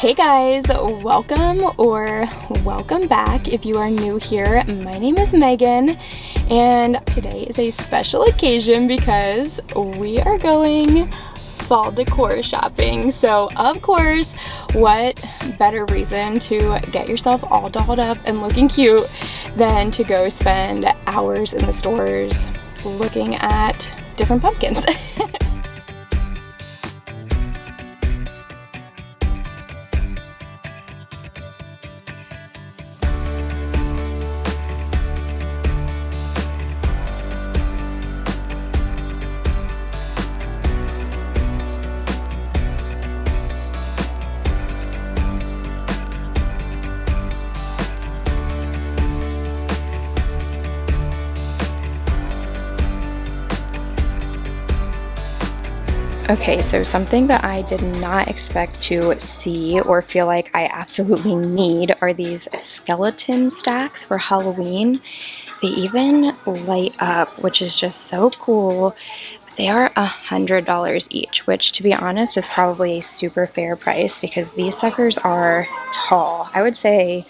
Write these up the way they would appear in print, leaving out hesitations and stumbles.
Hey guys, welcome back if you are new here. My name is Megan and today is a special occasion because we are going fall decor shopping. So of course, what better reason to get yourself all dolled up and looking cute than to go spend hours in the stores looking at different pumpkins. Okay, so something that I did not expect to see or feel like I absolutely need are these skeleton stacks for Halloween. They even light up, which is just so cool. They are $100 each, which to be honest is probably a super fair price because these suckers are tall. I would say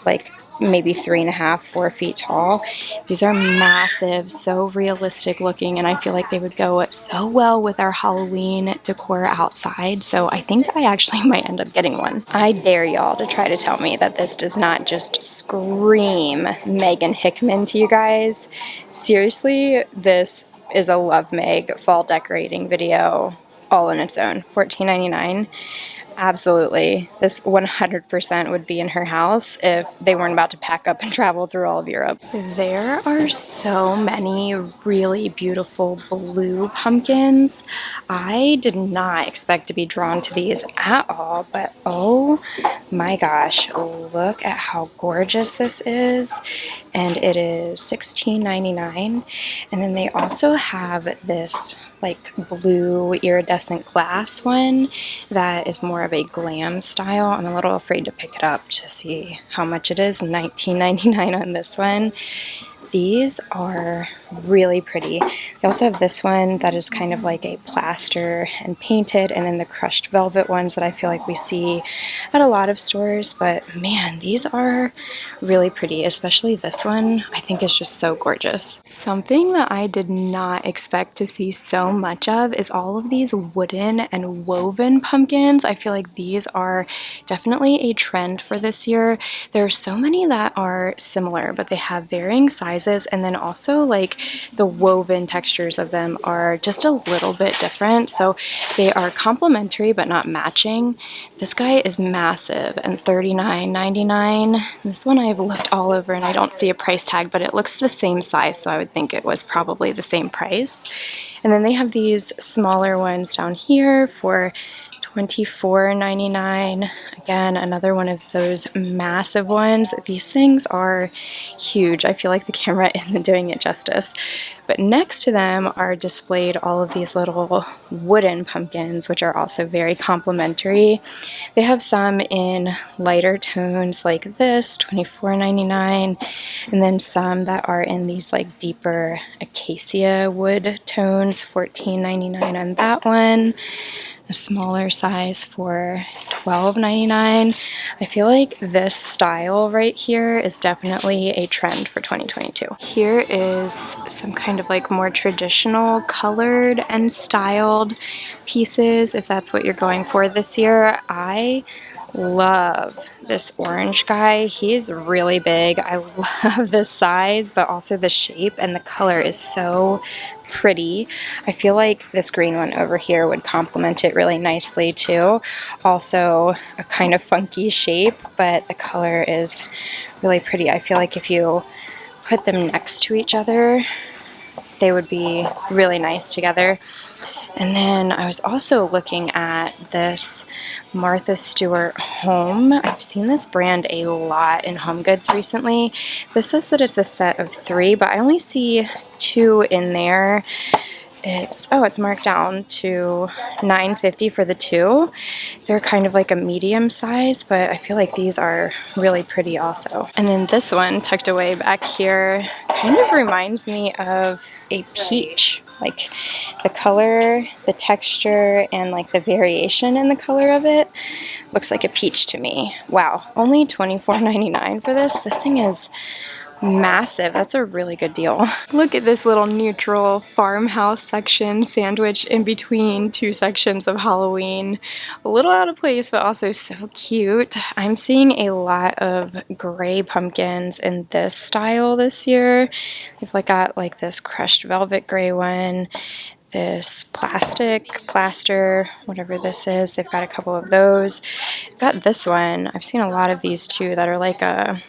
like maybe 3.5, 4 feet tall. These are massive, so realistic looking, and I feel like they would go so well with our Halloween decor outside, so I think I actually might end up getting one. I dare y'all to try to tell me that this does not just scream Megan Hickman to you guys. Seriously, this is a Love Meg fall decorating video all on its own. $14.99. Absolutely. This 100% would be in her house if they weren't about to pack up and travel through all of Europe. There are so many really beautiful blue pumpkins. I did not expect to be drawn to these at all, but oh my gosh, look at how gorgeous this is. And it is $16.99. And then they also have this like blue iridescent glass one that is more of a glam style. I'm a little afraid to pick it up to see how much it is. $19.99 on this one. These are really pretty. They also have this one that is kind of like a plaster and painted, and then the crushed velvet ones that I feel like we see at a lot of stores. But man, these are really pretty, especially this one I think is just so gorgeous. Something that I did not expect to see so much of is all of these wooden and woven pumpkins. I feel like these are definitely a trend for this year. There are so many that are similar, but they have varying sizes. And then also like the woven textures of them are just a little bit different. So they are complementary but not matching. This guy is massive and $39.99. This one I've looked all over and I don't see a price tag, but it looks the same size, so I would think it was probably the same price. And then they have these smaller ones down here for $24.99. Again, another one of those massive ones. These things are huge. I feel like the camera isn't doing it justice. But next to them are displayed all of these little wooden pumpkins, which are also very complimentary. They have some in lighter tones like this, $24.99, and then some that are in these like deeper acacia wood tones, $14.99 on that one. A smaller size for $12.99. I feel like this style right here is definitely a trend for 2022. Here is some kind of like more traditional colored and styled pieces if that's what you're going for this year. I love this orange guy. He's really big. I love the size, but also the shape, and the color is so pretty. I feel like this green one over here would complement it really nicely too. Also a kind of funky shape, but the color is really pretty. I feel like if you put them next to each other, they would be really nice together. And then I was also looking at this Martha Stewart home. I've seen this brand a lot in HomeGoods recently. This says that it's a set of 3, but I only see 2 in there. It's marked down to $9.50 for the 2. They're kind of like a medium size, but I feel like these are really pretty also. And then this one tucked away back here kind of reminds me of a peach. Like the color, the texture, and like the variation in the color of it looks like a peach to me. Wow, only $24.99 for this? This thing is massive. That's a really good deal. Look at this little neutral farmhouse section sandwiched in between two sections of Halloween. A little out of place, but also so cute. I'm seeing a lot of gray pumpkins in this style this year. They've like got like this crushed velvet gray one, this plaster, whatever this is. They've got a couple of those. Got this one. I've seen a lot of these too that are like a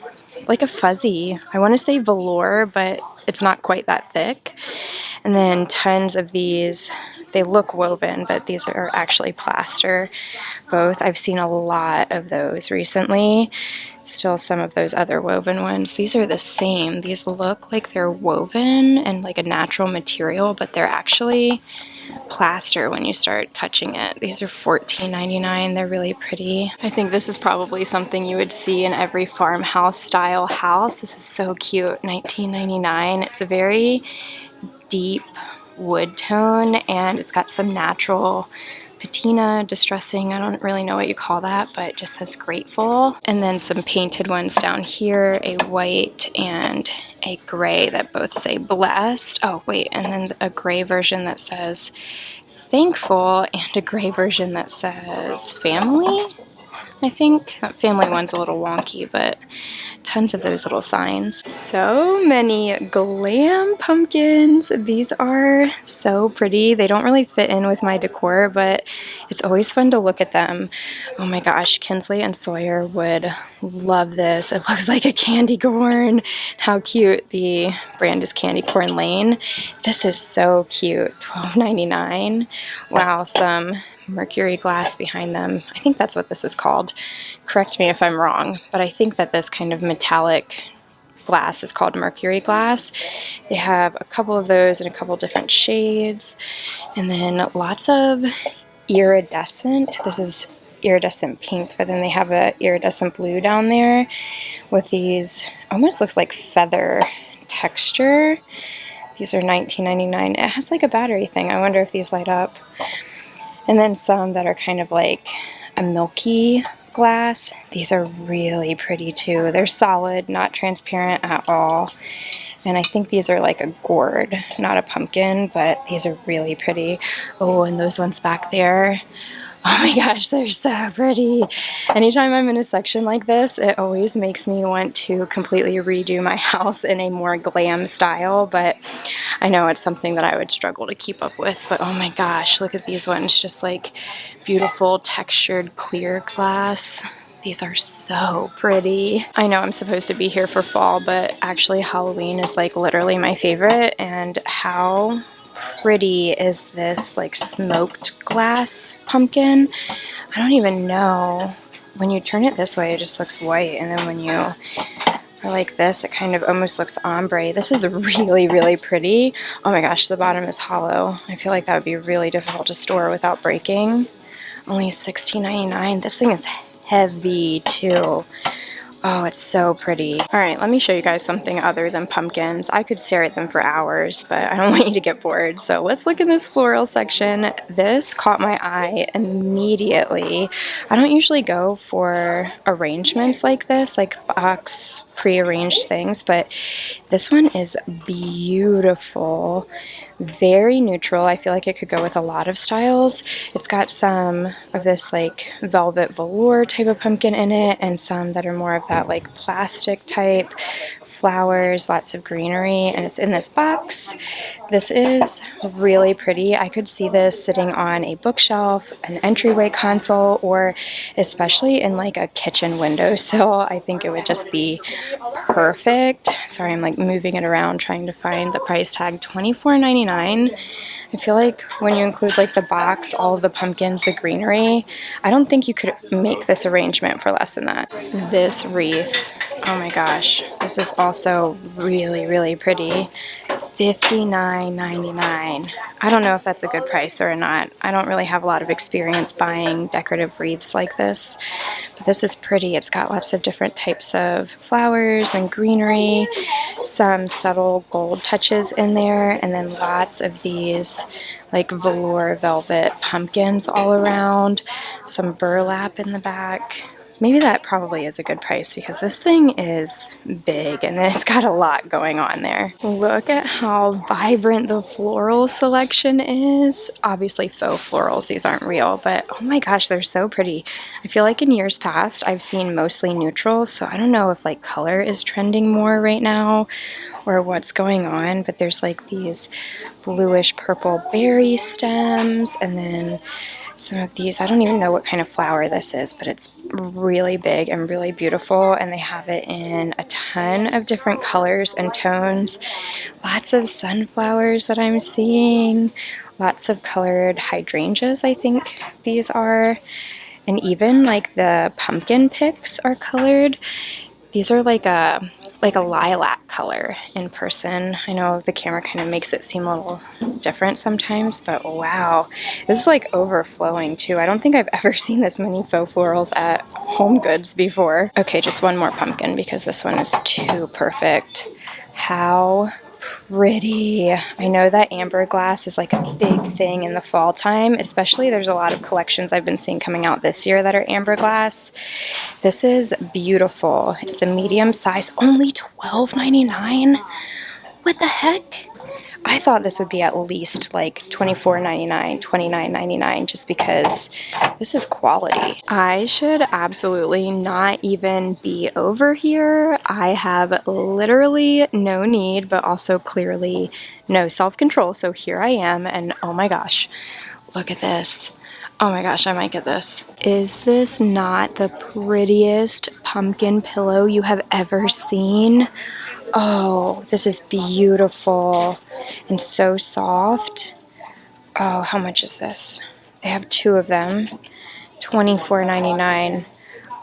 fuzzy, I want to say velour, but it's not quite that thick. And then tons of these, they look woven, but these are actually plaster both. I've seen a lot of those recently. Still some of those other woven ones. These are the same. These look like they're woven and like a natural material, but they're actually plaster when you start touching it. These are $14.99. They're really pretty. I think this is probably something you would see in every farmhouse style house. This is so cute. $19.99. It's a very deep wood tone and it's got some natural patina, distressing, I don't really know what you call that, but it just says grateful. And then some painted ones down here, a white and a gray that both say blessed. Oh wait, and then a gray version that says thankful and a gray version that says family. I think that family one's a little wonky, but tons of those little signs. So many glam pumpkins. These are so pretty. They don't really fit in with my decor, but it's always fun to look at them. Oh my gosh, Kinsley and Sawyer would love this. It looks like a candy corn. How cute. The brand is Candy Corn Lane. This is so cute. $12.99. Wow, some Mercury Glass behind them. I think that's what this is called. Correct me if I'm wrong, but I think that this kind of metallic glass is called Mercury Glass. They have a couple of those in a couple different shades, and then lots of iridescent. This is iridescent pink, but then they have a iridescent blue down there with these, almost looks like feather texture. These are $19.99. It has like a battery thing. I wonder if these light up. And then some that are kind of like a milky glass. These are really pretty too. They're solid, not transparent at all. And I think these are like a gourd, not a pumpkin, but these are really pretty. Oh, and those ones back there. Oh my gosh, they're so pretty. Anytime I'm in a section like this, it always makes me want to completely redo my house in a more glam style, but I know it's something that I would struggle to keep up with. But oh my gosh, look at these ones, just like beautiful textured clear glass. These are so pretty. I know I'm supposed to be here for fall, but actually Halloween is like literally my favorite. And how pretty is this like smoked glass pumpkin? I don't even know. When you turn it this way, it just looks white, and then when you are like this, it kind of almost looks ombre. This is really, really pretty. Oh my gosh, the bottom is hollow. I feel like that would be really difficult to store without breaking. Only $16.99. This thing is heavy too. Oh, it's so pretty. All right, let me show you guys something other than pumpkins. I could stare at them for hours, but I don't want you to get bored. So let's look in this floral section. This caught my eye immediately. I don't usually go for arrangements like this, like box pre-arranged things, but this one is beautiful. Very neutral. I feel like it could go with a lot of styles. It's got some of this like velvet velour type of pumpkin in it, and some that are more of that like plastic type flowers, lots of greenery, and it's in this box. This is really pretty. I could see this sitting on a bookshelf, an entryway console, or especially in like a kitchen windowsill. I think it would just be perfect. Sorry, I'm like moving it around trying to find the price tag. $24.99. I feel like when you include like the box, all of the pumpkins, the greenery, I don't think you could make this arrangement for less than that. This wreath, oh my gosh, this is also really, really pretty. $59.99. I don't know if that's a good price or not. I don't really have a lot of experience buying decorative wreaths like this, but this is pretty. It's got lots of different types of flowers and greenery, some subtle gold touches in there, and then lots of these like velour velvet pumpkins all around, some burlap in the back. Maybe that probably is a good price because this thing is big and it's got a lot going on there. Look at how vibrant the floral selection is. Obviously faux florals, these aren't real, but oh my gosh, they're so pretty. I feel like in years past I've seen mostly neutrals, so I don't know if like color is trending more right now or what's going on, but there's like these bluish purple berry stems, and then some of these, I don't even know what kind of flower this is, but it's really big and really beautiful, and they have it in a ton of different colors and tones. Lots of sunflowers that I'm seeing, lots of colored hydrangeas, I think these are, and even like the pumpkin picks are colored. These are like a lilac color in person. I know the camera kind of makes it seem a little different sometimes, but wow. This is like overflowing too. I don't think I've ever seen this many faux florals at HomeGoods before. Okay, just one more pumpkin because this one is too perfect. How pretty. I know that amber glass is like a big thing in the fall time, especially there's a lot of collections I've been seeing coming out this year that are amber glass. This is beautiful. It's a medium size, only $12.99. What the heck? I thought this would be at least like $24.99, $29.99 just because this is quality. I should absolutely not even be over here. I have literally no need, but also clearly no self-control. So here I am, and oh my gosh, look at this. Oh my gosh, I might get this. Is this not the prettiest pumpkin pillow you have ever seen? Oh, this is beautiful and so soft. Oh, how much is this? They have two of them, $24.99.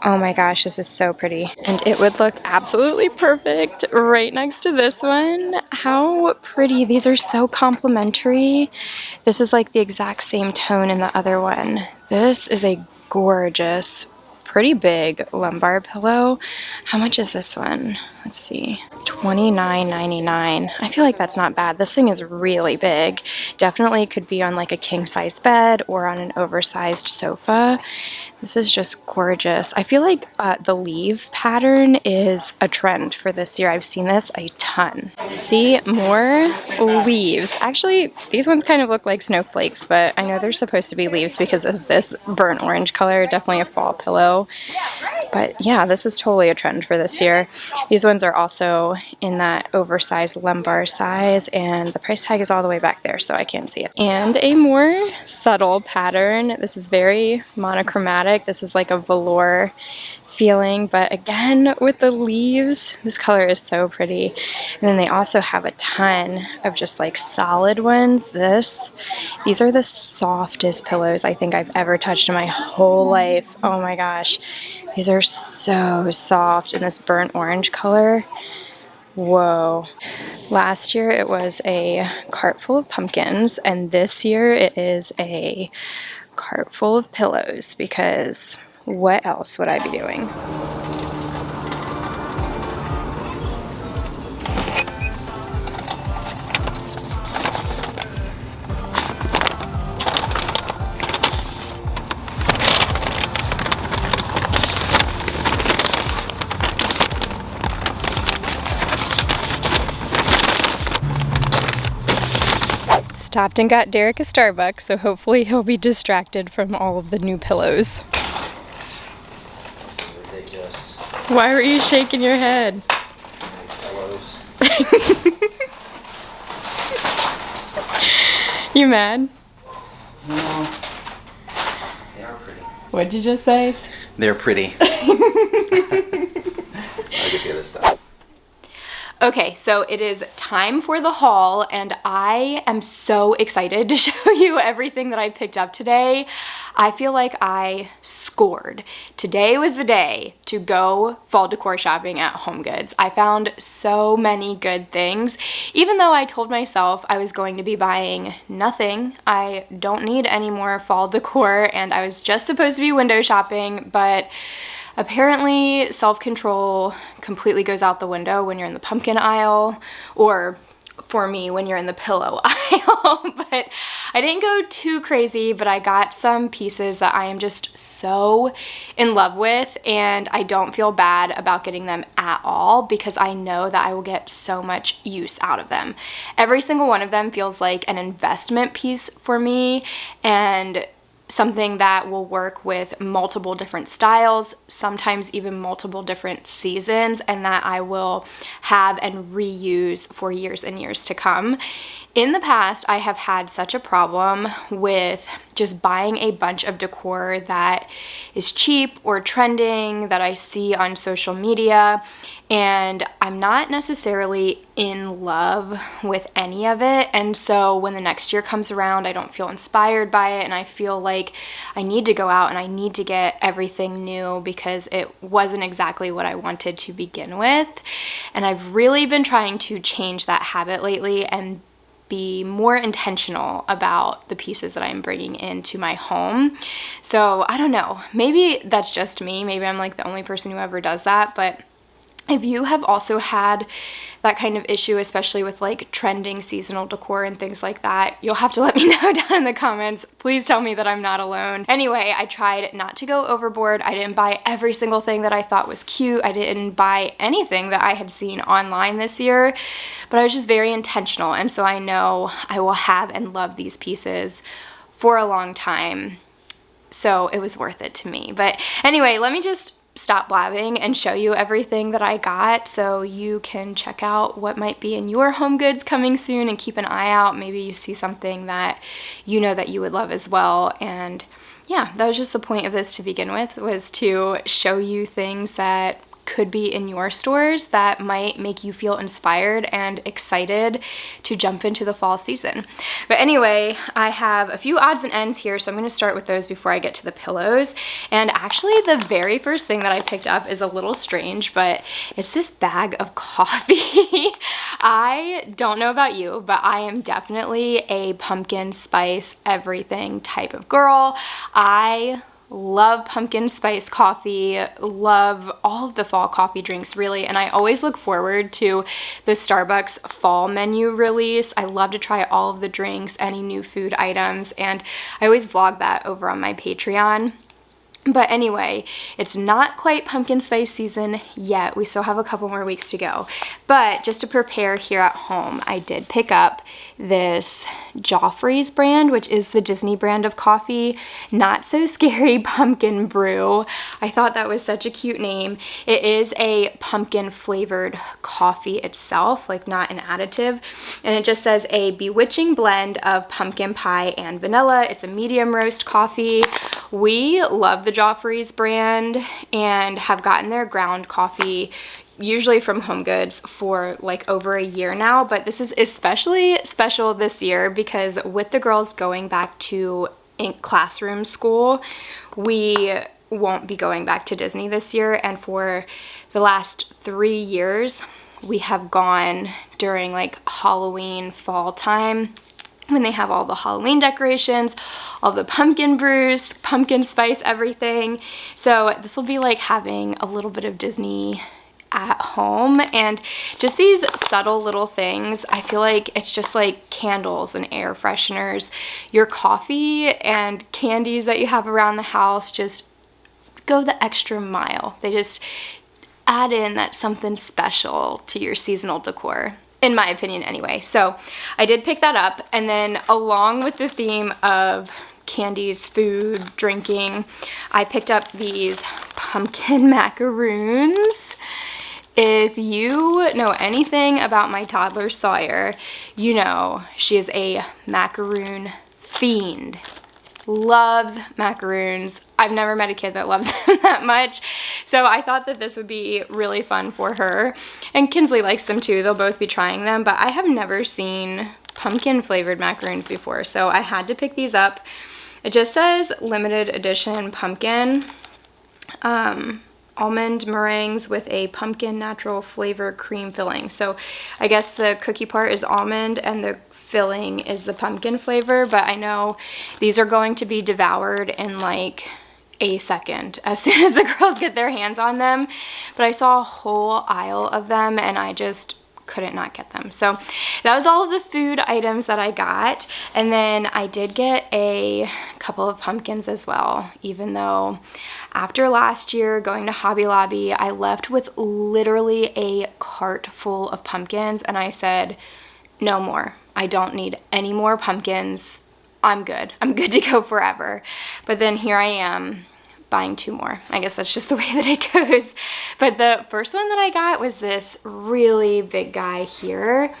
Oh my gosh, this is so pretty. And it would look absolutely perfect right next to this one. How pretty. These are so complementary. This is like the exact same tone in the other one. This is a gorgeous, pretty big lumbar pillow. How much is this one? Let's see. $29.99. I feel like that's not bad. This thing is really big. Definitely could be on like a king size bed or on an oversized sofa. This is just gorgeous. I feel like the leaf pattern is a trend for this year. I've seen this a ton. See, more leaves. Actually, these ones kind of look like snowflakes, but I know they're supposed to be leaves because of this burnt orange color. Definitely a fall pillow. But yeah, this is totally a trend for this year. These ones are also in that oversized lumbar size, and the price tag is all the way back there, so I can't see it. And a more subtle pattern. This is very monochromatic. This is like a velour feeling, but again with the leaves, this color is so pretty. And then they also have a ton of just like solid ones. These are the softest pillows I think I've ever touched in my whole life. Oh my gosh, these are so soft in this burnt orange color. Whoa. Last year it was a cart full of pumpkins, and this year it is a cart full of pillows, because what else would I be doing? Stopped and got Derek a Starbucks, so hopefully he'll be distracted from all of the new pillows. Ridiculous. Why were you shaking your head? Pillows. You mad? No. They are pretty. What'd you just say? They're pretty. I'll get the other stuff. Okay, so it is time for the haul, and I am so excited to show you everything that I picked up today. I feel like I scored. Today was the day to go fall decor shopping at HomeGoods. I found so many good things. Even though I told myself I was going to be buying nothing, I don't need any more fall decor, and I was just supposed to be window shopping, but apparently self-control completely goes out the window when you're in the pumpkin aisle, or for me, when you're in the pillow aisle. But I didn't go too crazy, but I got some pieces that I am just so in love with, and I don't feel bad about getting them at all because I know that I will get so much use out of them. Every single one of them feels like an investment piece for me, and something that will work with multiple different styles, sometimes even multiple different seasons, and that I will have and reuse for years and years to come. In the past, I have had such a problem with just buying a bunch of decor that is cheap or trending that I see on social media, and I'm not necessarily in love with any of it. And so when the next year comes around, I don't feel inspired by it, and I feel like I need to go out and I need to get everything new because it wasn't exactly what I wanted to begin with. And I've really been trying to change that habit lately and be more intentional about the pieces that I'm bringing into my home. So I don't know, maybe that's just me. Maybe I'm like the only person who ever does that, but if you have also had that kind of issue, especially with like trending seasonal decor and things like that, you'll have to let me know down in the comments. Please tell me that I'm not alone. Anyway, I tried not to go overboard. I didn't buy every single thing that I thought was cute. I didn't buy anything that I had seen online this year, but I was just very intentional. And so I know I will have and love these pieces for a long time. So it was worth it to me. But anyway, let me just stop blabbing and show you everything that I got so you can check out what might be in your HomeGoods coming soon and keep an eye out. Maybe you see something that you know that you would love as well. And yeah, that was just the point of this to begin with, was to show you things that could be in your stores that might make you feel inspired and excited to jump into the fall season. But anyway, I have a few odds and ends here, so I'm going to start with those before I get to the pillows. And actually, the very first thing that I picked up is a little strange, but it's this bag of coffee. I don't know about you, but I am definitely a pumpkin spice everything type of girl. I love pumpkin spice coffee, love all of the fall coffee drinks really, and I always look forward to the Starbucks fall menu release. I love to try all of the drinks, any new food items, and I always vlog that over on my Patreon. But anyway, it's not quite pumpkin spice season yet. We still have a couple more weeks to go. But just to prepare here at home, I did pick up this Joffrey's brand, which is the Disney brand of coffee. Not So Scary Pumpkin Brew. I thought that was such a cute name. It is a pumpkin flavored coffee itself, like not an additive. And it just says a bewitching blend of pumpkin pie and vanilla. It's a medium roast coffee. We love the Joffrey's brand and have gotten their ground coffee usually from HomeGoods for like over a year now, but this is especially special this year because with the girls going back to classroom school, we won't be going back to Disney this year, and for the last 3 years we have gone during like Halloween fall time, when they have all the Halloween decorations, all the pumpkin brews, pumpkin spice, everything. So this will be like having a little bit of Disney at home, and just these subtle little things. I feel like it's just like candles and air fresheners. Your coffee and candies that you have around the house just go the extra mile. They just add in that something special to your seasonal decor, in my opinion anyway. So I did pick that up, and then along with the theme of candies, food, drinking, I picked up these pumpkin macaroons. If you know anything about my toddler Sawyer, you know she is a macaroon fiend. loves macaroons. I've never met a kid that loves them that much. So I thought that this would be really fun for her. And Kinsley likes them too. They'll both be trying them, but I have never seen pumpkin flavored macaroons before. So I had to pick these up. It just says limited edition pumpkin. Almond meringues with a pumpkin natural flavor cream filling. So I guess the cookie part is almond and the filling is the pumpkin flavor, but I know these are going to be devoured in like a second as soon as the girls get their hands on them. But I saw a whole aisle of them and I just couldn't not get them. So that was all of the food items that I got. And then I did get a couple of pumpkins as well, even though after last year going to Hobby Lobby, I left with literally a cart full of pumpkins and I said, no more. I don't need any more pumpkins. I'm good. I'm good to go forever. But then here I am buying 2 more. I guess that's just the way that it goes. But the first one that I got was this really big guy here.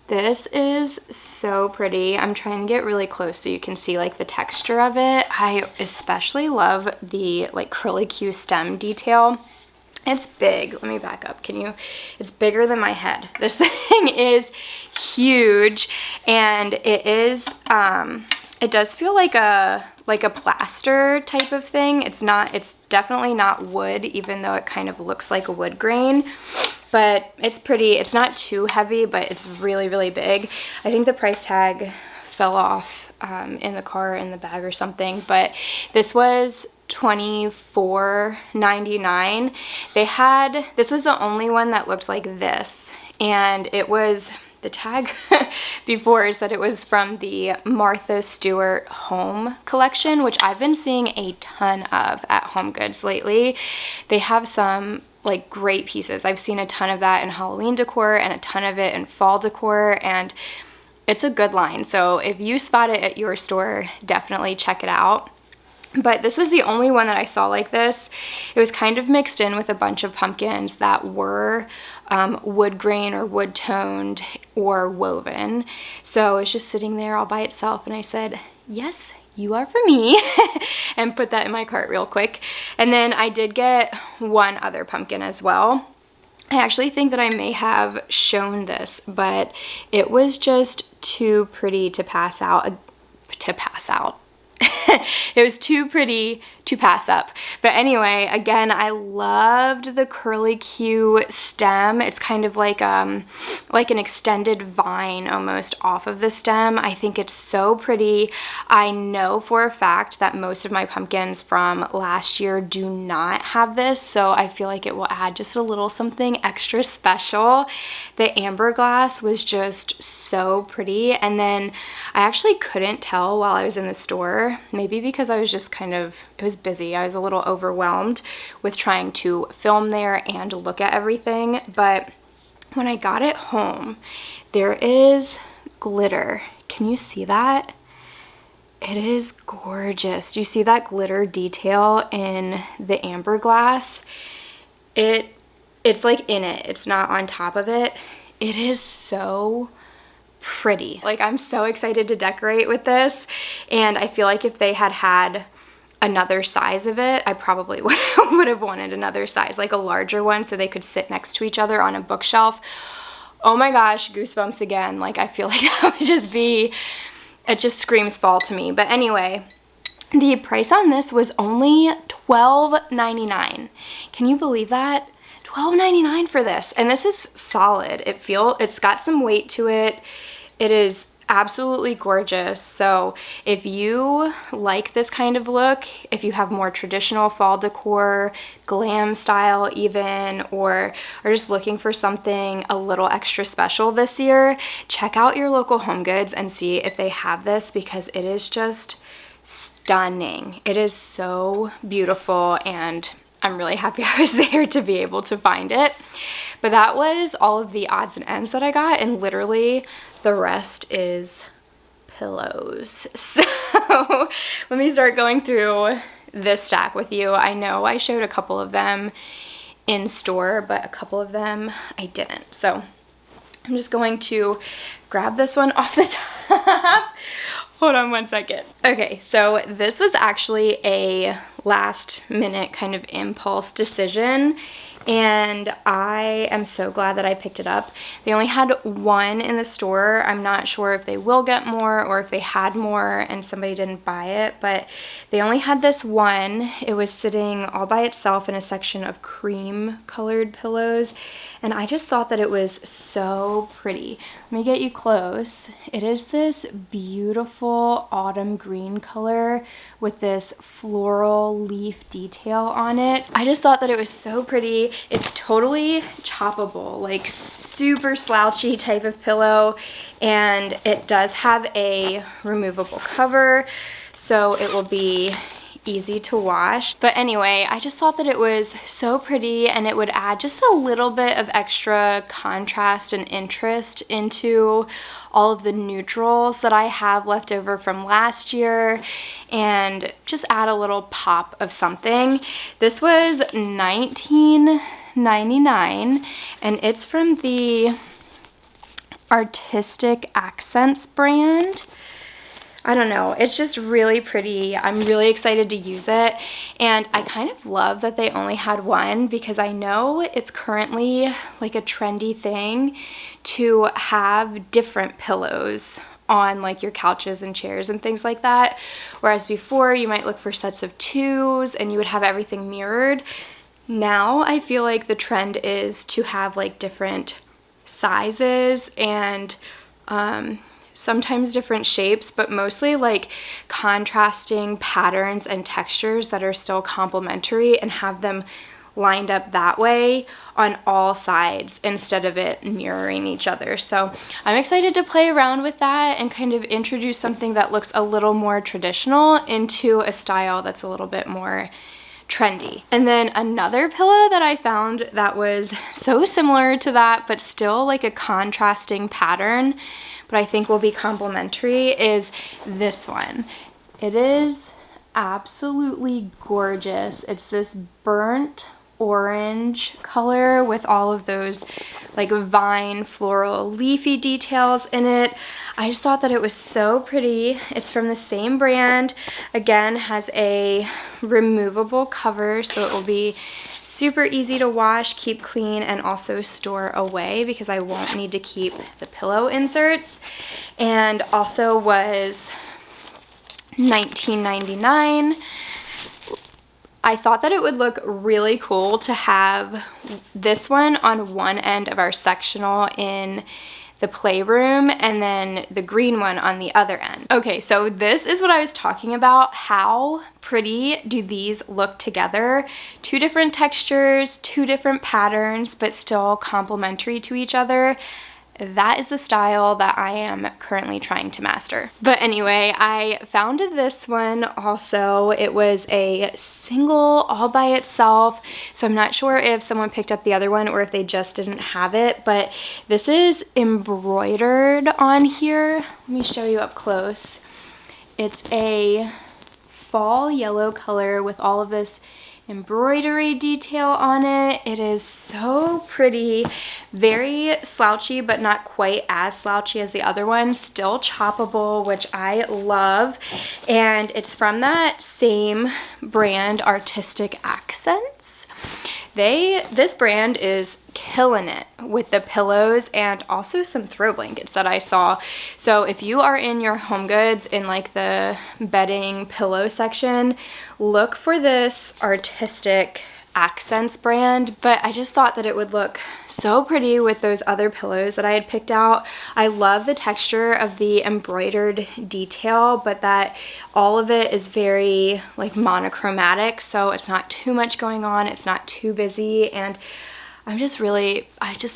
This is so pretty. I'm trying to get really close so you can see like the texture of it. I especially love the like curly Q stem detail. It's big. Let me back up. It's bigger than my head. This thing is huge and it is, it does feel like a plaster type of thing. It's definitely not wood, even though it kind of looks like a wood grain, but it's pretty. It's not too heavy, but it's really, really big. I think the price tag fell off in the car in the bag or something, but this was $24.99. This was the only one that looked like this, and it was, the tag before said it was from the Martha Stewart home collection, which I've been seeing a ton of at HomeGoods lately. They have some like great pieces. I've seen a ton of that in Halloween decor and a ton of it in fall decor, and it's a good line. So if you spot it at your store, definitely check it out. But this was the only one that I saw like this. It was kind of mixed in with a bunch of pumpkins that were wood grain or wood toned or woven. So it's just sitting there all by itself, and I said, yes, you are for me, and put that in my cart real quick. And then I did get one other pumpkin as well. I actually think that I may have shown this, but it was just too pretty to pass out. It was too pretty to pass up. But anyway, again, I loved the curly Q stem. It's kind of like an extended vine almost off of the stem. I think it's so pretty. I know for a fact that most of my pumpkins from last year do not have this, so I feel like it will add just a little something extra special. The amber glass was just so pretty, and then I actually couldn't tell while I was in the store, maybe because I was just it was busy. I was a little overwhelmed with trying to film there and look at everything. But when I got it home, there is glitter. Can you see that? It is gorgeous. Do you see that glitter detail in the amber glass? It's like in it. It's not on top of it. It is so pretty. Like, I'm so excited to decorate with this, and I feel like if they had another size of it, I probably would have wanted another size, like a larger one, so they could sit next to each other on a bookshelf. Oh my gosh, goosebumps again. Like, I feel like that would just be, it just screams fall to me. But anyway, the price on this was only $12.99. Can you believe that? $12.99 for this, and this is solid. It's got some weight to it. It is absolutely gorgeous. So if you like this kind of look, if you have more traditional fall decor, glam style even, or are just looking for something a little extra special this year, check out your local HomeGoods and see if they have this, because it is just stunning. It is so beautiful, and I'm really happy I was there to be able to find it. But that was all of the odds and ends that I got, and literally the rest is pillows. So let me start going through this stack with you. I know I showed a couple of them in store, but a couple of them I didn't. So I'm just going to grab this one off the top. Hold on one second. Okay, so this was actually a last minute kind of impulse decision, and I am so glad that I picked it up. They only had one in the store. I'm not sure if they will get more or if they had more and somebody didn't buy it, but they only had this one. It was sitting all by itself in a section of cream colored pillows, and I just thought that it was so pretty. Let me get you close. It is this beautiful autumn green color with this floral leaf detail on it. I just thought that it was so pretty. It's totally choppable, like super slouchy type of pillow, and it does have a removable cover, so it will be easy to wash. But anyway, I just thought that it was so pretty, and it would add just a little bit of extra contrast and interest into all of the neutrals that I have left over from last year, and just add a little pop of something. This was $19.99, and it's from the Artistic Accents brand. I don't know, it's just really pretty. I'm really excited to use it, and I kind of love that they only had one, because I know it's currently like a trendy thing to have different pillows on like your couches and chairs and things like that, whereas before you might look for sets of twos and you would have everything mirrored. Now I feel like the trend is to have like different sizes and sometimes different shapes, but mostly like contrasting patterns and textures that are still complementary, and have them lined up that way on all sides instead of it mirroring each other. So I'm excited to play around with that and kind of introduce something that looks a little more traditional into a style that's a little bit more trendy. And then another pillow that I found that was so similar to that, but still like a contrasting pattern, but I think will be complementary, is this one. It is absolutely gorgeous. It's this burnt orange color with all of those like vine floral leafy details in it. I just thought that it was so pretty. It's from the same brand. Again, has a removable cover, so it will be super easy to wash, keep clean, and also store away, because I won't need to keep the pillow inserts. And also was $19.99. I thought that it would look really cool to have this one on one end of our sectional in the playroom, and then the green one on the other end. Okay, so this is what I was talking about. How pretty do these look together? Two different textures, two different patterns, but still complementary to each other. That is the style that I am currently trying to master. But anyway, I found this one also. It was a single all by itself, so I'm not sure if someone picked up the other one or if they just didn't have it, but this is embroidered on here. Let me show you up close. It's a fall yellow color with all of this embroidery detail on it. It is so pretty, very slouchy, but not quite as slouchy as the other one. Still choppable, which I love, and it's from that same brand, Artistic Accents. This brand is killing it with the pillows and also some throw blankets that I saw. So if you are in your HomeGoods in like the bedding pillow section, look for this Artistic Accents brand. But I just thought that it would look so pretty with those other pillows that I had picked out. I love the texture of the embroidered detail, but that all of it is very like monochromatic, so it's not too much going on, it's not too busy, and I just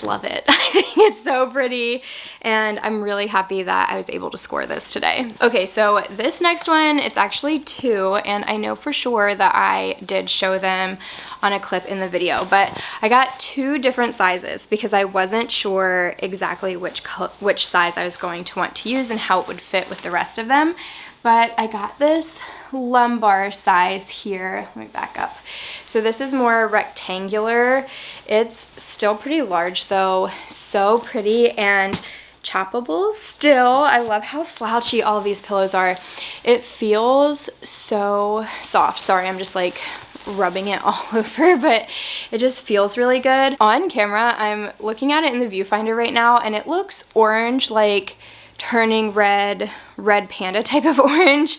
love it. I think it's so pretty, and I'm really happy that I was able to score this today. Okay, so this next one, it's actually two, and I know for sure that I did show them on a clip in the video, but I got two different sizes because I wasn't sure exactly which size I was going to want to use and how it would fit with the rest of them. But I got this lumbar size here. Let me back up. So this is more rectangular. It's still pretty large though, so pretty, and choppable still. I love how slouchy all of these pillows are. It feels so soft. Sorry, I'm just like rubbing it all over, but it just feels really good. On camera, I'm looking at it in the viewfinder right now, and it looks orange, like turning red panda type of orange.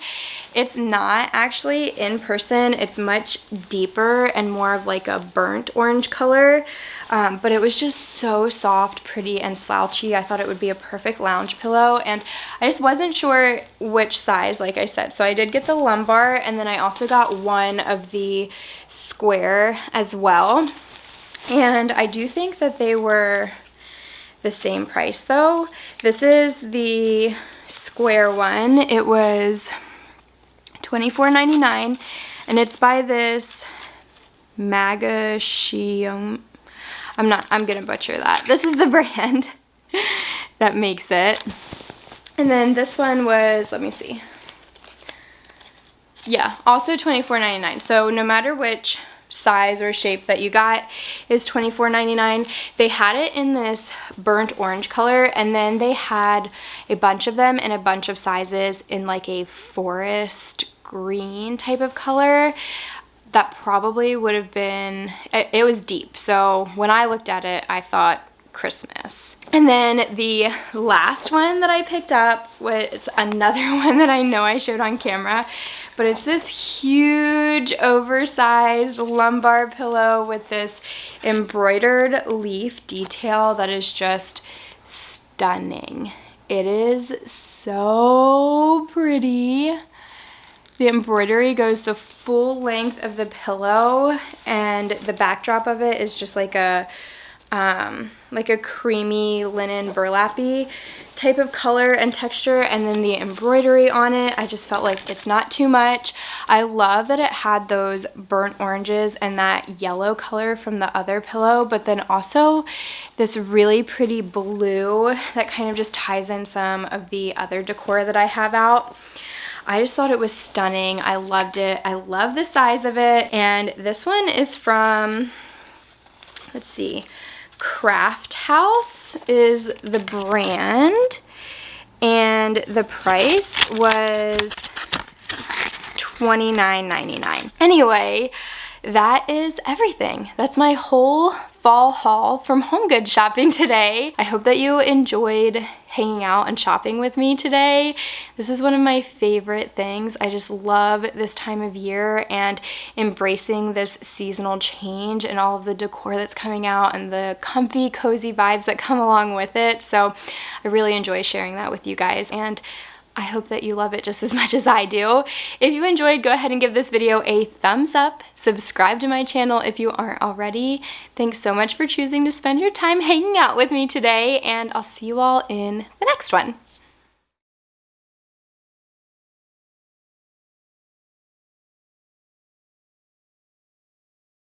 It's not actually. In person. It's much deeper and more of like a burnt orange color, but it was just so soft, pretty, and slouchy. I thought it would be a perfect lounge pillow, and I just wasn't sure which size, like I said. So I did get the lumbar, and then I also got one of the square as well, and I do think that they were the same price though. This is the square one. It was $24.99, and it's by this Macaroons. I'm gonna butcher that. This is the brand that makes it. And then this one was, let me see. Yeah, also $24.99. So no matter which size or shape that you got is $24.99. They had it in this burnt orange color, and then they had a bunch of them in a bunch of sizes in like a forest green type of color. That probably would have been, it was deep. So when I looked at it, I thought Christmas. And then the last one that I picked up was another one that I know I showed on camera, but it's this huge oversized lumbar pillow with this embroidered leaf detail that is just stunning. It is so pretty. The embroidery goes the full length of the pillow, and the backdrop of it is just like a creamy linen burlappy type of color and texture, and then the embroidery on it, I just felt like it's not too much. I love that it had those burnt oranges and that yellow color from the other pillow, but then also this really pretty blue that kind of just ties in some of the other decor that I have out. I just thought it was stunning. I loved it. I love the size of it. And this one is from, let's see, Craft House is the brand, and the price was $29.99. Anyway, that is everything. That's my whole fall haul from HomeGoods shopping today. I hope that you enjoyed hanging out and shopping with me today. This is one of my favorite things. I just love this time of year and embracing this seasonal change and all of the decor that's coming out and the comfy, cozy vibes that come along with it. So I really enjoy sharing that with you guys, and I hope that you love it just as much as I do. If you enjoyed, go ahead and give this video a thumbs up. Subscribe to my channel if you aren't already. Thanks so much for choosing to spend your time hanging out with me today, and I'll see you all in the next one.